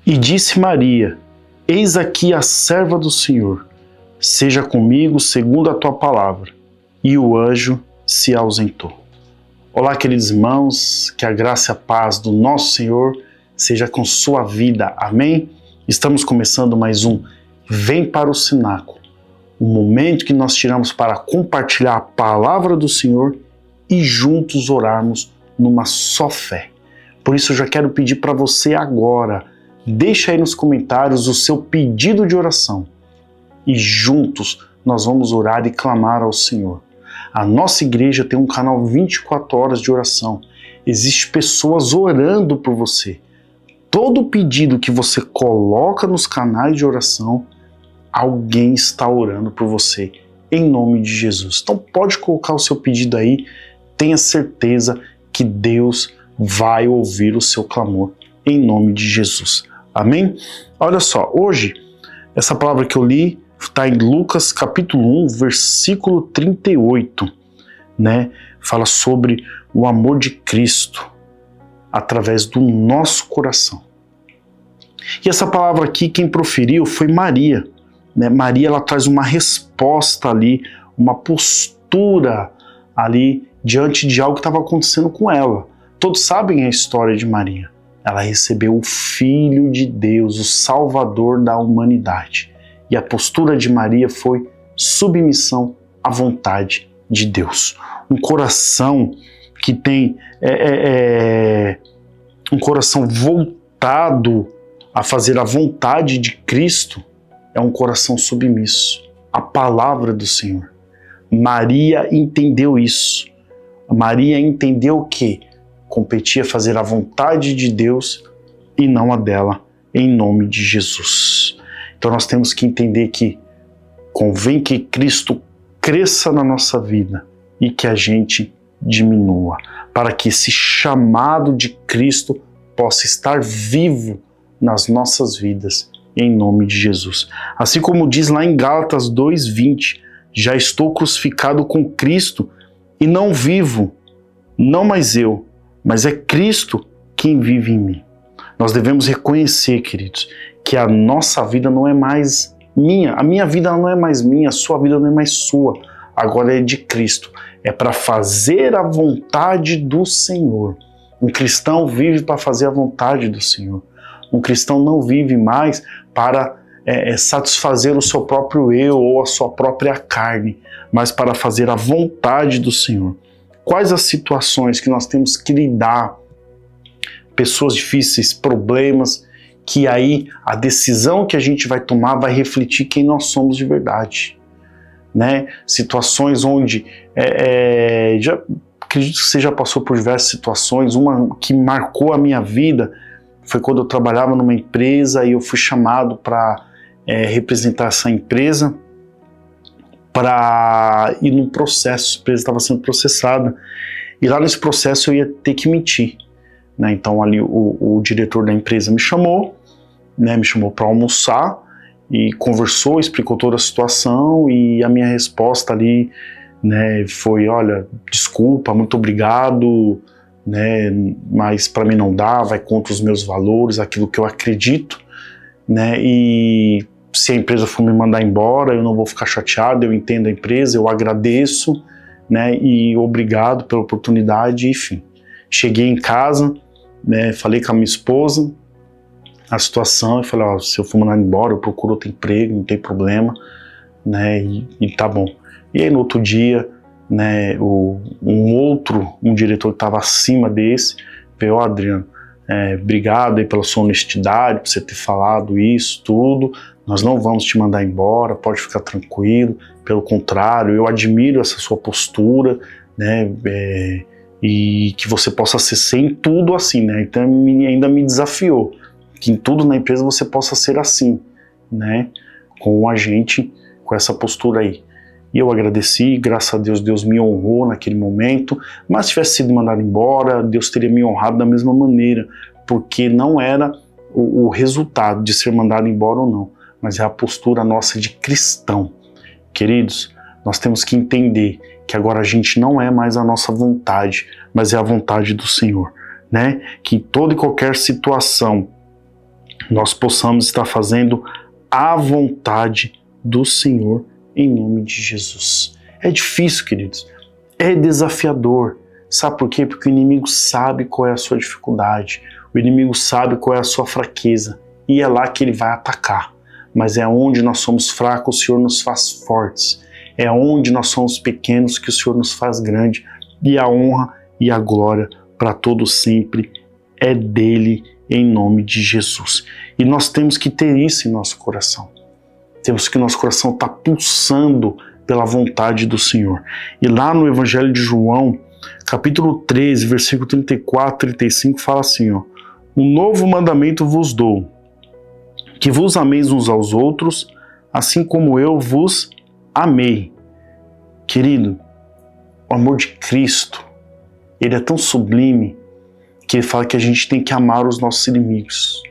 E disse Maria: Eis aqui a serva do Senhor, seja comigo segundo a tua palavra. E o anjo se ausentou. Olá, queridos irmãos, que a graça e a paz do nosso Senhor seja com sua vida. Amém? Estamos começando mais um Vem para o Cenáculo, um momento que nós tiramos para compartilhar a palavra do Senhor e juntos orarmos numa só fé. Por isso eu já quero pedir para você agora, deixa aí nos comentários o seu pedido de oração e juntos nós vamos orar e clamar ao Senhor. A nossa igreja tem um canal 24 horas de oração. Existem pessoas orando por você. Todo pedido que você coloca nos canais de oração, alguém está orando por você, em nome de Jesus. Então pode colocar o seu pedido aí, tenha certeza que Deus vai ouvir o seu clamor, em nome de Jesus. Amém? Olha só, hoje, essa palavra que eu li está em Lucas capítulo 1, versículo 38, né? Fala sobre o amor de Cristo através do nosso coração. E essa palavra aqui, quem proferiu foi Maria, né? Maria, ela traz uma resposta ali, uma postura ali diante de algo que estava acontecendo com ela. Todos sabem a história de Maria. Ela recebeu o Filho de Deus, o Salvador da humanidade. E a postura de Maria foi submissão à vontade de Deus. Um coração que tem um coração voltado a fazer a vontade de Cristo é um coração submisso à palavra do Senhor. Maria entendeu isso. Maria entendeu que competia fazer a vontade de Deus e não a dela, em nome de Jesus. Então nós temos que entender que convém que Cristo cresça na nossa vida e que a gente diminua, para que esse chamado de Cristo possa estar vivo nas nossas vidas, em nome de Jesus. Assim como diz lá em Gálatas 2:20, já estou crucificado com Cristo e não vivo, não mais eu, mas é Cristo quem vive em mim. Nós devemos reconhecer, queridos, que a nossa vida não é mais minha, a minha vida não é mais minha, a sua vida não é mais sua, agora é de Cristo. É para fazer a vontade do Senhor. Um cristão vive para fazer a vontade do Senhor. Um cristão não vive mais para satisfazer o seu próprio eu ou a sua própria carne, mas para fazer a vontade do Senhor. Quais as situações que nós temos que lidar? Pessoas difíceis, problemas, que aí a decisão que a gente vai tomar vai refletir quem nós somos de verdade. Né? Situações onde, acredito que você já passou por diversas situações, uma que marcou a minha vida foi quando eu trabalhava numa empresa e eu fui chamado para representar essa empresa para ir num processo. A empresa estava sendo processada e lá nesse processo eu ia ter que mentir. Né? Então ali o diretor da empresa me chamou para almoçar e conversou, explicou toda a situação e a minha resposta ali, né, foi: olha, desculpa, muito obrigado, né, mas para mim não dá, vai contra os meus valores, aquilo que eu acredito, né, e se a empresa for me mandar embora, eu não vou ficar chateado, eu entendo a empresa, eu agradeço, né, e obrigado pela oportunidade, enfim. Cheguei em casa, né, falei com a minha esposa a situação, e falei: ó, se eu for mandado embora, eu procuro outro emprego, não tem problema, né, e tá bom. E aí no outro dia, né, um diretor que estava acima desse, veio: ó, Adriano, obrigado aí pela sua honestidade, por você ter falado isso, tudo, nós não vamos te mandar embora, pode ficar tranquilo, pelo contrário, eu admiro essa sua postura, né, e que você possa ser em tudo assim, né, então ainda me desafiou, que em tudo na empresa você possa ser assim, né, com a gente, com essa postura aí. E eu agradeci, graças a Deus, Deus me honrou naquele momento, mas se tivesse sido mandado embora, Deus teria me honrado da mesma maneira, porque não era o resultado de ser mandado embora ou não, mas é a postura nossa de cristão. Queridos, nós temos que entender que agora a gente não é mais a nossa vontade, mas é a vontade do Senhor, né? Que em toda e qualquer situação nós possamos estar fazendo a vontade do Senhor em nome de Jesus. É difícil, queridos, é desafiador. Sabe por quê? Porque o inimigo sabe qual é a sua dificuldade, o inimigo sabe qual é a sua fraqueza e é lá que ele vai atacar. Mas é onde nós somos fracos, o Senhor nos faz fortes. É onde nós somos pequenos que o Senhor nos faz grande. E a honra e a glória para todo sempre é dele em nome de Jesus. E nós temos que ter isso em nosso coração. Temos que nosso coração estar pulsando pela vontade do Senhor. E lá no Evangelho de João, capítulo 13, versículo 34 e 35, fala assim, ó: um novo mandamento vos dou, que vos ameis uns aos outros, assim como eu vos amei. Querido, o amor de Cristo, ele é tão sublime que ele fala que a gente tem que amar os nossos inimigos.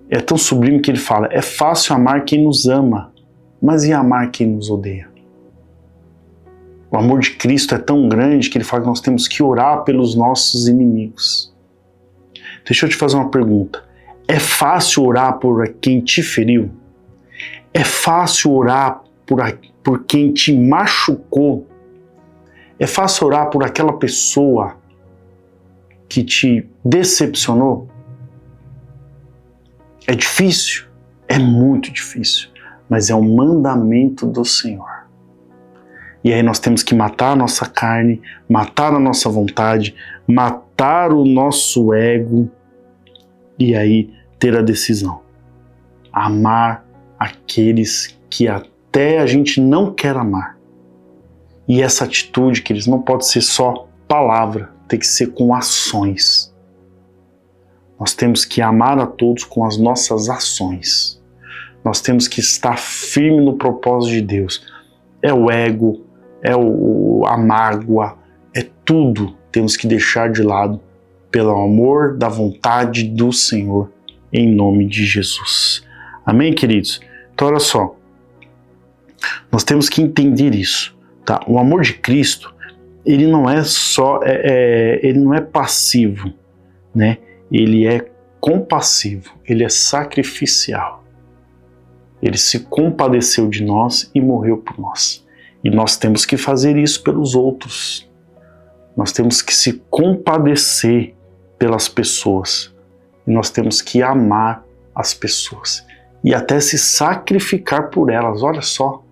É tão sublime que ele fala, é fácil amar quem nos ama, mas e amar quem nos odeia? O amor de Cristo é tão grande que ele fala que nós temos que orar pelos nossos inimigos. Deixa eu te fazer uma pergunta. É fácil orar por quem te feriu? É fácil orar por quem te machucou? É fácil orar por aquela pessoa que te decepcionou? É difícil? É muito difícil, mas é um mandamento do Senhor. E aí nós temos que matar a nossa carne, matar a nossa vontade, matar o nosso ego e aí ter a decisão. Amar aqueles que até a gente não quer amar. E essa atitude, queridos, não pode ser só palavra, tem que ser com ações. Nós temos que amar a todos com as nossas ações. Nós temos que estar firme no propósito de Deus. É o ego, é a mágoa, é tudo. Temos que deixar de lado pelo amor da vontade do Senhor, em nome de Jesus. Amém, queridos? Então, olha só. Nós temos que entender isso, tá? O amor de Cristo, ele não é só, ele não é passivo, né? Ele é compassivo, ele é sacrificial. Ele se compadeceu de nós e morreu por nós. E nós temos que fazer isso pelos outros. Nós temos que se compadecer pelas pessoas. E nós temos que amar as pessoas. E até se sacrificar por elas. Olha só.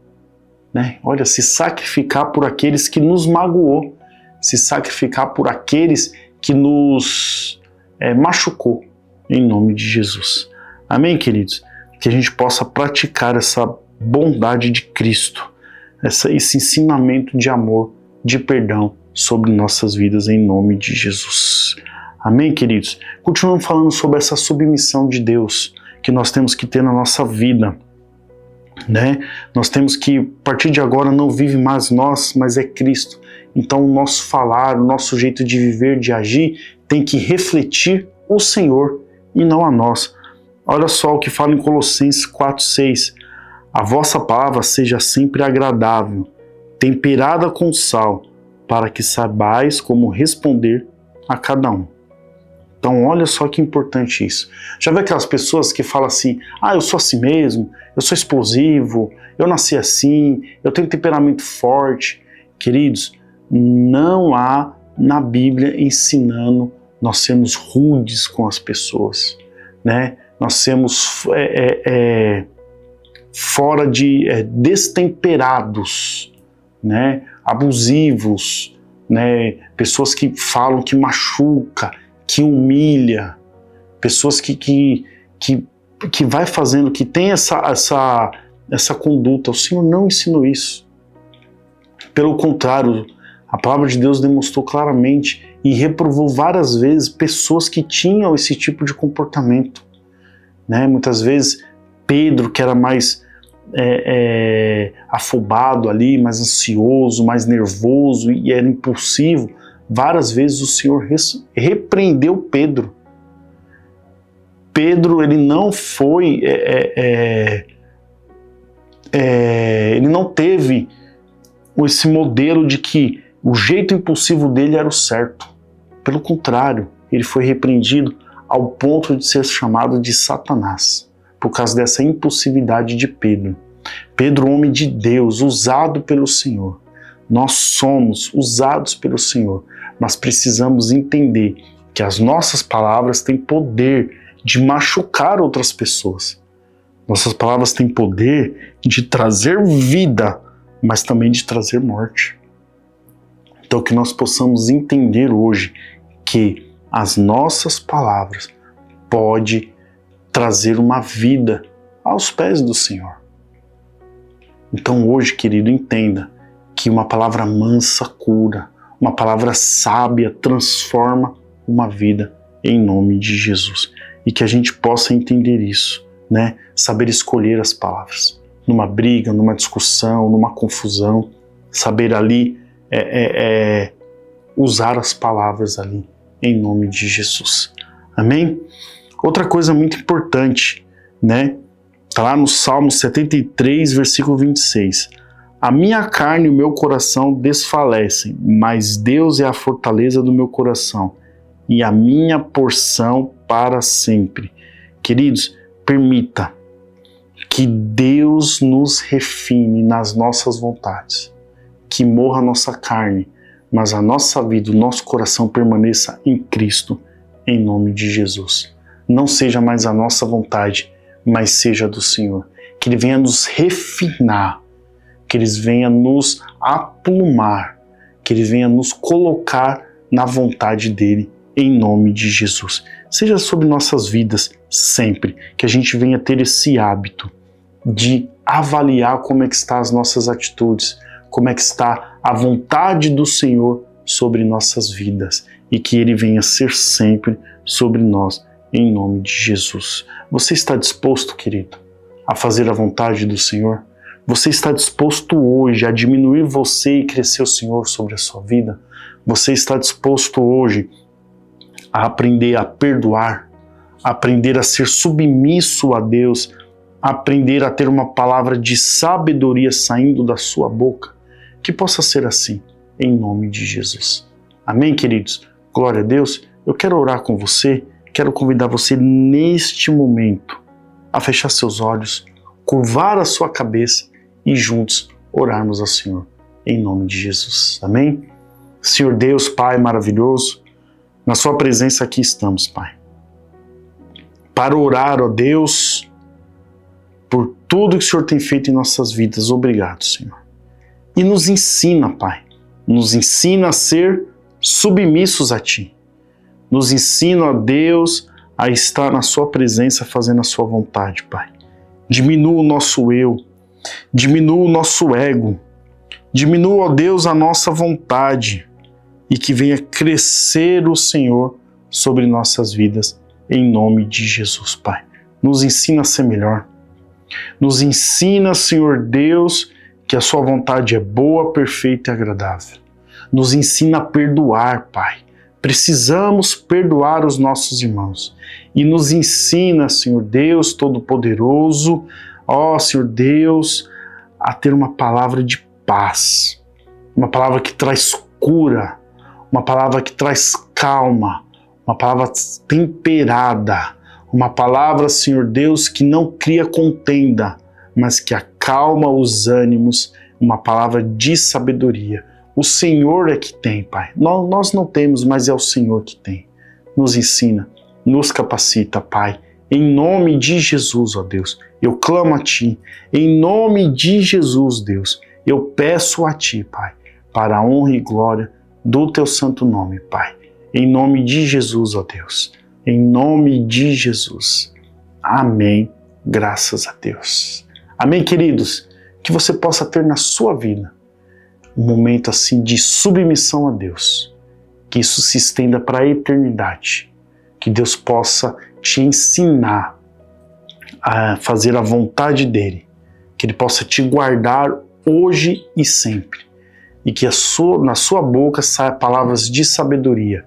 Né? Olha, se sacrificar por aqueles que nos magoou. Se sacrificar por aqueles que nos machucou. Em nome de Jesus. Amém, queridos? Que a gente possa praticar essa bondade de Cristo. Esse ensinamento de amor, de perdão sobre nossas vidas em nome de Jesus. Amém, queridos? Continuamos falando sobre essa submissão de Deus que nós temos que ter na nossa vida, né? Nós temos que, a partir de agora, não vive mais nós, mas é Cristo. Então o nosso falar, o nosso jeito de viver, de agir, tem que refletir o Senhor e não a nós. Olha só o que fala em Colossenses 4:6. A vossa palavra seja sempre agradável, temperada com sal, para que saibais como responder a cada um. Então olha só que importante isso. Já vê aquelas pessoas que falam assim, eu sou assim mesmo, eu sou explosivo, eu nasci assim, eu tenho temperamento forte. Queridos, não há na Bíblia ensinando nós sermos rudes com as pessoas, né? Nós sermos fora de destemperados, né? Abusivos, né? Pessoas que falam, que machuca, que humilha, pessoas que vai fazendo, que tem essa conduta. O Senhor não ensinou isso. Pelo contrário, a palavra de Deus demonstrou claramente e reprovou várias vezes pessoas que tinham esse tipo de comportamento, né? Muitas vezes Pedro, que era mais afobado ali, mais ansioso, mais nervoso e era impulsivo, várias vezes o Senhor repreendeu Pedro. Pedro, ele não foi, ele não teve esse modelo de que o jeito impulsivo dele era o certo. Pelo contrário, ele foi repreendido ao ponto de ser chamado de Satanás, por causa dessa impulsividade de Pedro. Pedro, homem de Deus, usado pelo Senhor. Nós somos usados pelo Senhor, mas precisamos entender que as nossas palavras têm poder de machucar outras pessoas. Nossas palavras têm poder de trazer vida, mas também de trazer morte. Então que nós possamos entender hoje que as nossas palavras podem trazer uma vida aos pés do Senhor. Então hoje, querido, entenda que uma palavra mansa cura, uma palavra sábia transforma uma vida em nome de Jesus. E que a gente possa entender isso, né? Saber escolher as palavras. Numa briga, numa discussão, numa confusão, saber ali usar as palavras ali em nome de Jesus. Amém? Outra coisa muito importante, né? Está lá no Salmo 73, versículo 26. A minha carne e o meu coração desfalecem, mas Deus é a fortaleza do meu coração e a minha porção para sempre. Queridos, permita que Deus nos refine nas nossas vontades, que morra a nossa carne, mas a nossa vida, o nosso coração permaneça em Cristo, em nome de Jesus. Não seja mais a nossa vontade, mas seja do Senhor. Que Ele venha nos refinar, que Ele venha nos aplumar, que Ele venha nos colocar na vontade dEle, em nome de Jesus. Seja sobre nossas vidas sempre, que a gente venha ter esse hábito de avaliar como é que estão as nossas atitudes, como é que está a vontade do Senhor sobre nossas vidas e que Ele venha ser sempre sobre nós, em nome de Jesus. Você está disposto, querido, a fazer a vontade do Senhor? Você está disposto hoje a diminuir você e crescer o Senhor sobre a sua vida? Você está disposto hoje a aprender a perdoar, a aprender a ser submisso a Deus, a aprender a ter uma palavra de sabedoria saindo da sua boca? Que possa ser assim, em nome de Jesus. Amém, queridos? Glória a Deus. Eu quero orar com você, quero convidar você neste momento a fechar seus olhos, curvar a sua cabeça e juntos orarmos ao Senhor, em nome de Jesus. Amém? Senhor Deus, Pai maravilhoso, na sua presença aqui estamos, Pai, para orar, ó Deus, por tudo que o Senhor tem feito em nossas vidas. Obrigado, Senhor. E nos ensina, Pai, nos ensina a ser submissos a Ti. Nos ensina, ó Deus, a estar na sua presença fazendo a sua vontade, Pai. Diminua o nosso eu, diminua o nosso ego, diminua, ó Deus, a nossa vontade e que venha crescer o Senhor sobre nossas vidas, em nome de Jesus, Pai. Nos ensina a ser melhor. Nos ensina, Senhor Deus, que a sua vontade é boa, perfeita e agradável. Nos ensina a perdoar, Pai. Precisamos perdoar os nossos irmãos. E nos ensina, Senhor Deus Todo-Poderoso, ó Senhor Deus, a ter uma palavra de paz. Uma palavra que traz cura. Uma palavra que traz calma. Uma palavra temperada. Uma palavra, Senhor Deus, que não cria contenda, mas que acalma os ânimos. Uma palavra de sabedoria. O Senhor é que tem, Pai. Nós não temos, mas é o Senhor que tem. Nos ensina, nos capacita, Pai. Em nome de Jesus, ó Deus, eu clamo a Ti. Em nome de Jesus, Deus, eu peço a Ti, Pai, para a honra e glória do Teu santo nome, Pai. Em nome de Jesus, ó Deus. Em nome de Jesus. Amém. Graças a Deus. Amém, queridos? Que você possa ter na sua vida um momento assim de submissão a Deus. Que isso se estenda para a eternidade. Que Deus possa te ensinar a fazer a vontade dEle. Que Ele possa te guardar hoje e sempre. E que na sua boca saia palavras de sabedoria.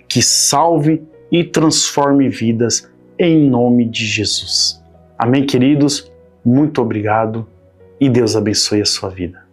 Que salve e transforme vidas em nome de Jesus. Amém, queridos? Muito obrigado e Deus abençoe a sua vida.